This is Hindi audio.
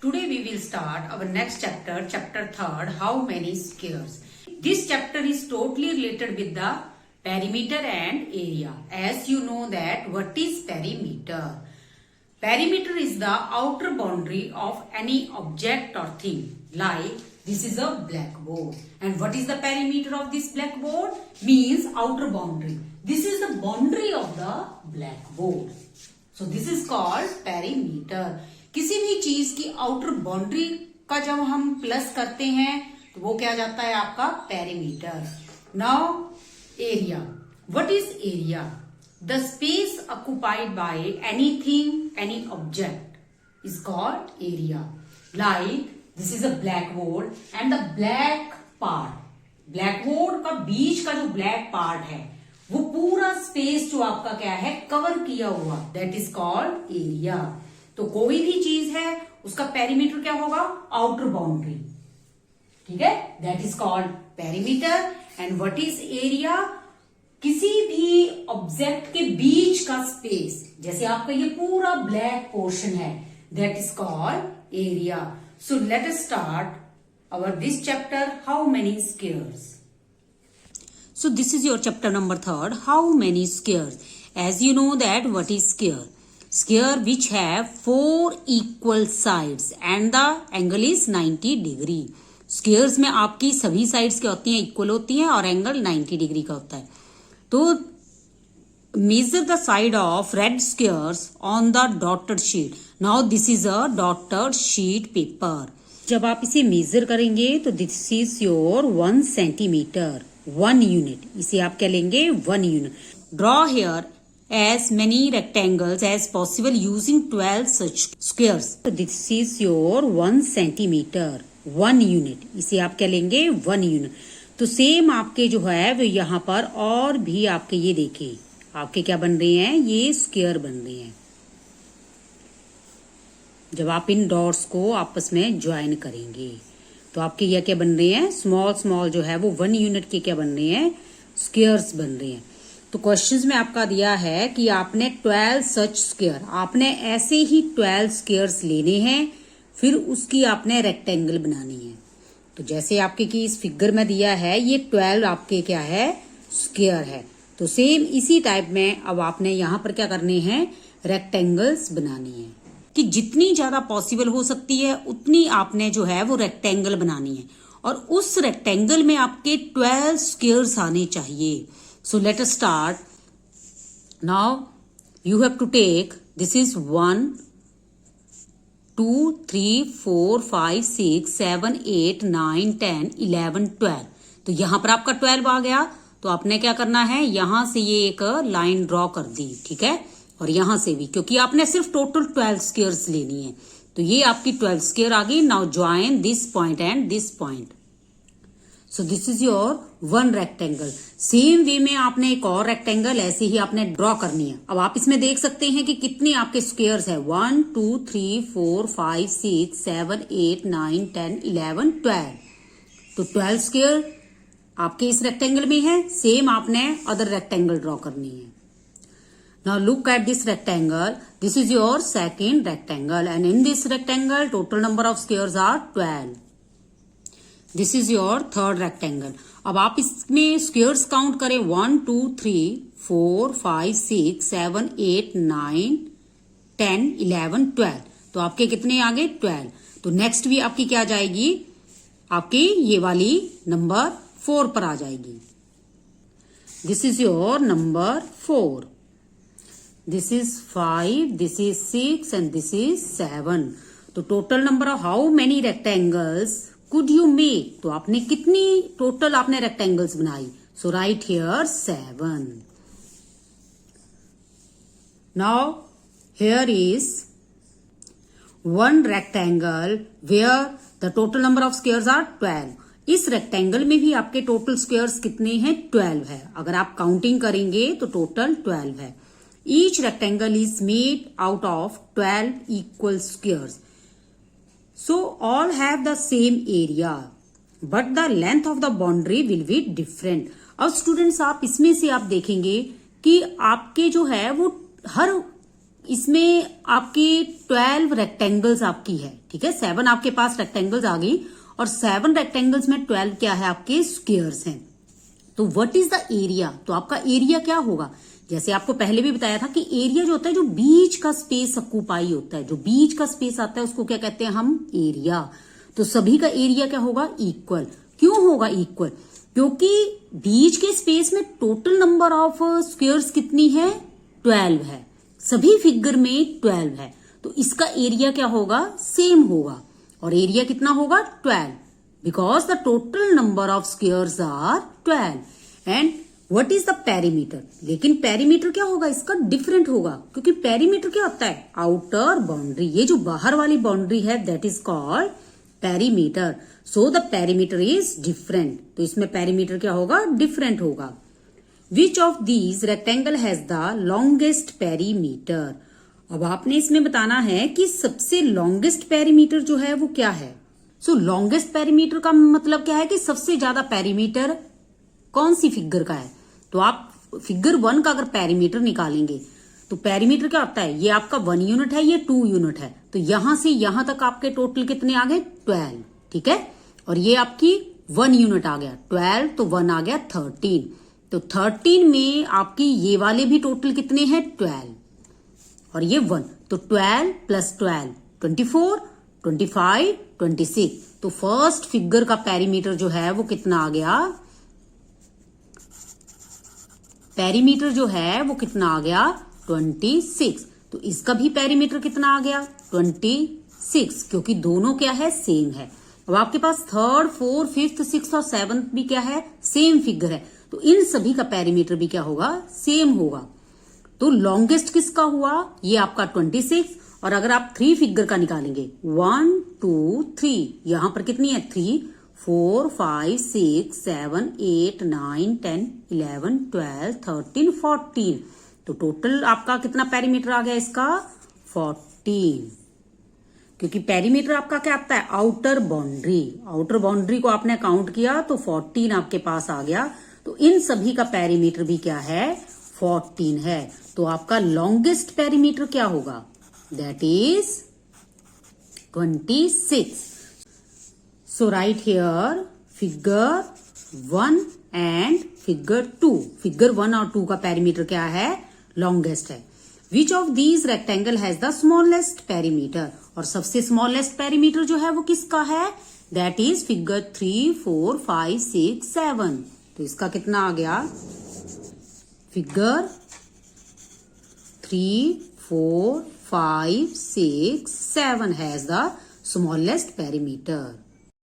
Today we will start our next chapter, chapter 3rd, how many squares. This chapter is totally related with the perimeter and area. As you know that what is perimeter? Perimeter is the outer boundary of any object or thing. Like this is a blackboard. And what is the perimeter of this blackboard? Means outer boundary. This is the boundary of the blackboard. So this is called perimeter. किसी भी चीज की आउटर बाउंड्री का जब हम प्लस करते हैं तो वो क्या जाता है आपका perimeter. Now area. What is area? The space occupied by anything, any object is called area. Like this is a black board and the black part, blackboard का बीच का जो ब्लैक पार्ट है वो पूरा स्पेस जो आपका क्या है कवर किया हुआ, दैट इज कॉल्ड एरिया. तो कोई भी चीज है उसका पेरीमीटर क्या होगा? Outer boundary. ठीक है, that is called perimeter. And what is area? किसी भी ऑब्जेक्ट के बीच का स्पेस, जैसे आपका ये पूरा ब्लैक पोर्शन है, that is called area. So let us start our this chapter, how many squares. So this is your chapter number 3rd, how many squares. As you know that what is square? Square which have 4 equal sides and the angle is 90 degree. Squares में आपकी सभी sides क्या होती हैं? इक्वल होती हैं और एंगल 90 डिग्री का होता है. तो measure the side of red squares on the dotted sheet. Now this is a dotted sheet paper. जब आप इसे मेजर करेंगे तो this is your 1 centimetre, 1 unit. इसे आप क्या लेंगे? 1 unit. Draw here as many rectangles as possible using 12 such squares. This is your 1 centimetre, 1 unit. इसे आप क्या लेंगे? 1 यूनिट. तो सेम आपके जो है वो यहाँ पर और भी आपके ये देखिए आपके क्या बन रहे हैं? ये स्क्वायर बन रहे हैं. जब आप इन डॉट्स को आपस में ज्वाइन करेंगे तो आपके ये क्या बन रहे हैं? स्मॉल स्मॉल जो है वो 1 यूनिट के क्या बन रहे हैं? स्क्वायर्स बन रहे हैं. तो क्वेश्चंस में आपका दिया है कि आपने 12 सच स्क्वायर, आपने ऐसे ही 12 स्क्वायर्स लेने हैं, फिर उसकी आपने रेक्टेंगल बनानी है. तो जैसे आपके की इस फिगर में दिया है ये 12 आपके क्या है? स्क्वायर है. तो सेम इसी टाइप में अब आपने यहाँ पर क्या करने हैं? रेक्टेंगल्स बनानी है. कि जितनी ज्यादा पॉसिबल हो सकती है उतनी आपने जो है वो रेक्टेंगल बनानी है और उस रेक्टेंगल में आपके 12 स्क्वायर्स आने चाहिए. So let us start. Now you have to take, this is 1 2 3 4 5 6 7 8 9 10 11 12. तो यहां पर आपका 12 आ गया. तो आपने क्या करना है? यहां से ये एक लाइन ड्रॉ कर दी. ठीक है, और यहां से भी, क्योंकि आपने सिर्फ टोटल 12 स्क्वायर्स लेनी है. तो ये आपकी 12 स्क्वायर आ गई. Now join this point and this point. So this is your 1 rectangle. Same way में आपने एक और रेक्टेंगल ऐसे ही आपने ड्रॉ करनी है. अब आप इसमें देख सकते हैं कि कितने आपके स्क्वायर्स है. 1 2 3 4 5 6 7 8 9 10 11 12. तो 12 स्क्वायर आपके इस रेक्टेंगल में है. सेम आपने अदर रेक्टेंगल ड्रॉ करनी है. Now look at this rectangle. This is your second rectangle and in this rectangle total number of squares are 12. This is your third rectangle. अब आप इसमें squares count करें 1 2 3 4 5 6 7 8 9 10 11 12. तो आपके कितने आ गए? 12. तो नेक्स्ट भी आपकी क्या आ जाएगी? आपकी ये वाली नंबर 4 पर आ जाएगी. This is your number 4. This is 5, this is 6 and this is 7. तो total number of how many rectangles could you make? तो आपने कितनी टोटल आपने रेक्टेंगल्स बनाई? So right here 7. Now here is 1 rectangle where the total number of squares are 12. इस रेक्टेंगल में भी आपके टोटल स्क्वायर्स कितने हैं? 12 है. अगर आप काउंटिंग करेंगे तो टोटल 12 है. Each rectangle is made out of 12 equal squares. So all have the same area, but the length of the boundary will be different. अब students आप इसमें से आप देखेंगे कि आपके जो है वो हर इसमें आपकी 12 रेक्टेंगल्स आपकी है, ठीक है। 7 आपके पास रेक्टेंगल्स आ गई और 7 रेक्टेंगल्स में 12 क्या है आपके स्क्वेयर्स हैं। तो व्हाट इज द एरिया, तो आपका एरिया क्या होगा, जैसे आपको पहले भी बताया था कि एरिया जो होता है जो बीच का स्पेस ऑक्यूपाई होता है, जो बीच का स्पेस आता है उसको क्या कहते हैं हम, एरिया। तो सभी का एरिया क्या होगा, इक्वल। क्यों होगा इक्वल, क्योंकि बीच के स्पेस में टोटल नंबर ऑफ स्क्वेयर्स कितनी है, 12 है, सभी फिगर में 12 है, तो इसका एरिया क्या होगा, सेम होगा। और एरिया कितना होगा, 12, because the total number of squares are 12। And what is the perimeter, लेकिन पेरीमीटर क्या होगा, इसका डिफरेंट होगा, क्योंकि पेरीमीटर क्या होता है, आउटर बाउंड्री, ये जो बाहर वाली बाउंड्री है that is called perimeter. So the perimeter is different, तो इसमें पेरीमीटर क्या होगा, डिफरेंट होगा। Which of these rectangle has the longest perimeter, अब आपने इसमें बताना है कि सबसे लॉन्गेस्ट पेरीमीटर जो है वो क्या है। सो लॉन्गेस्ट पेरीमीटर का मतलब क्या है कि सबसे ज्यादा पेरीमीटर कौन सी फिगर का है। तो आप फिगर 1 का अगर पेरीमीटर निकालेंगे तो पेरीमीटर क्या होता है, ये आपका 1 यूनिट है, ये 2 यूनिट है, तो यहां से यहां तक आपके टोटल कितने आ गए, 12, ठीक है। और ये आपकी 1 यूनिट आ गया 12, तो 1 आ गया 13, तो 13 में आपकी ये वाले भी टोटल कितने हैं, 12 और ये 1, तो 12 प्लस 12 24, 25, 26, तो फर्स्ट फिगर का पेरीमीटर जो है वो कितना आ गया, पेरीमीटर जो है वो कितना आ गया, 26। तो इसका भी पेरीमीटर कितना आ गया, 26, क्योंकि दोनों क्या है, सेम है। अब आपके पास 3rd, 4th, 5th, 6th और 7th भी क्या है, सेम फिगर है, तो इन सभी का पेरीमीटर भी क्या होगा, सेम होगा। तो लॉन्गेस्ट किसका हुआ, ये आपका 26। और अगर आप 3 फिगर का निकालेंगे 1, 2, 3, यहां पर कितनी है, 3, 4, 5, 6, 7, 8, 9, 10, 11, 12, 13, 14, तो टोटल आपका कितना पेरीमीटर आ गया इसका, 14, क्योंकि पेरीमीटर आपका क्या आता है, आउटर बाउंड्री, आउटर बाउंड्री को आपने काउंट किया तो 14 आपके पास आ गया। तो इन सभी का पेरीमीटर भी क्या है, 14 है। तो आपका लॉन्गेस्ट पेरीमीटर क्या होगा, that is 26। So write here figure 1 and figure 2. Figure 1 और 2 का पेरीमीटर क्या है, लॉन्गेस्ट है। Which of these rectangle has the smallest perimeter? और सबसे स्मॉलेस्ट पेरीमीटर जो है वो किसका है, दैट इज फिगर 3, 4, 5, 6, 7। तो इसका कितना आ गया, figure 3, 4, 5, 6, 7 has the smallest perimeter.